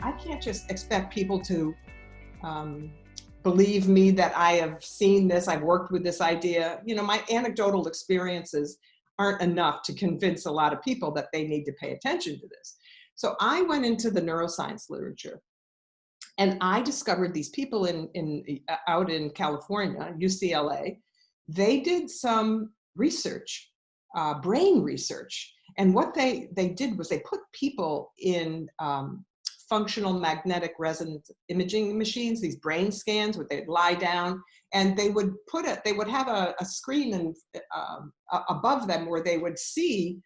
I can't just expect people to believe me that I have seen this, I've worked with this idea. You know, my anecdotal experiences aren't enough to convince a lot of people that they need to pay attention to this. So I went into the neuroscience literature, and I discovered these people out in California, UCLA. They did some research, brain research. And what they did was they put people in functional magnetic resonance imaging machines, these brain scans where they'd lie down, and they would have a screen above them where they would see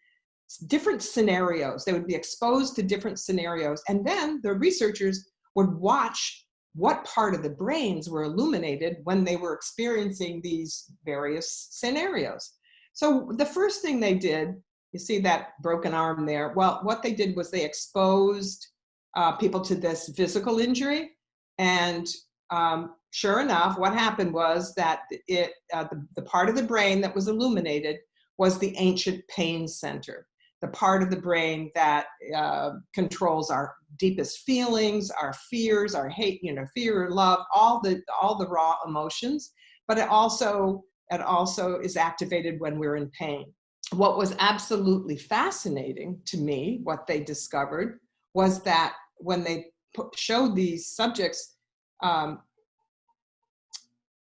different scenarios. They would be exposed to different scenarios. And then the researchers would watch what part of the brains were illuminated when they were experiencing these various scenarios. So the first thing they did, you see that broken arm there? Well, what they did was they exposed people to this physical injury. And sure enough, what happened was that the part of the brain that was illuminated was the ancient pain center, the part of the brain that controls our deepest feelings, our fears, our hate, fear, love, all the raw emotions. But it also is activated when we're in pain. What was absolutely fascinating to me, what they discovered, was that when they showed these subjects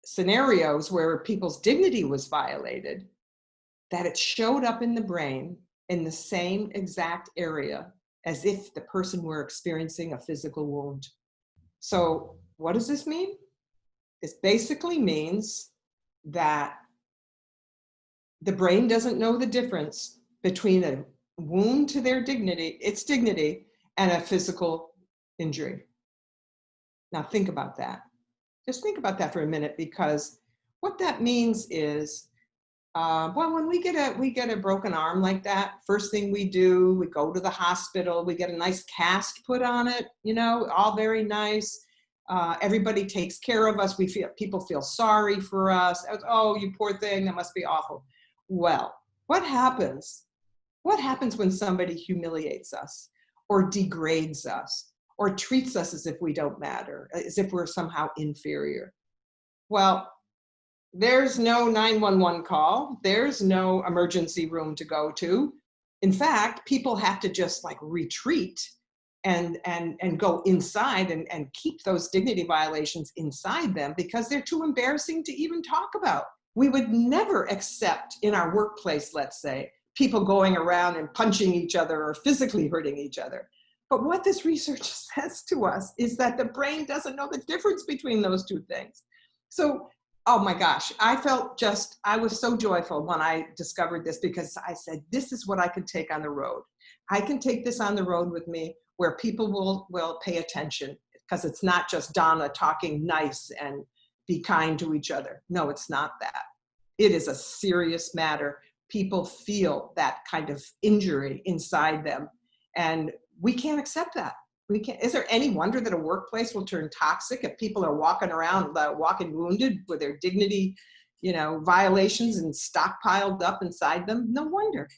scenarios where people's dignity was violated, that it showed up in the brain in the same exact area as if the person were experiencing a physical wound. So what does this mean? This basically means that the brain doesn't know the difference between a wound to its dignity, and a physical injury. Now think about that. Just think about that for a minute, because what that means is, well, when we get a broken arm like that, first thing we do, we go to the hospital, we get a nice cast put on it, all very nice. Everybody takes care of us. People feel sorry for us. Oh, you poor thing, that must be awful. Well, what happens? What happens when somebody humiliates us or degrades us or treats us as if we don't matter, as if we're somehow inferior? Well, there's no 911 call. There's no emergency room to go to. In fact, people have to just retreat and go inside and keep those dignity violations inside them because they're too embarrassing to even talk about. We would never accept in our workplace, let's say, people going around and punching each other or physically hurting each other. But what this research says to us is that the brain doesn't know the difference between those two things. So, oh my gosh, I was so joyful when I discovered this, because I said, this is what I can take on the road. I can take this on the road with me where people will pay attention, because it's not just Donna talking nice and be kind to each other. No, it's not that. It is a serious matter. People feel that kind of injury inside them, and we can't accept that. We can't. Is there any wonder that a workplace will turn toxic if people are walking around, walking wounded with their dignity, violations and stockpiled up inside them? No wonder.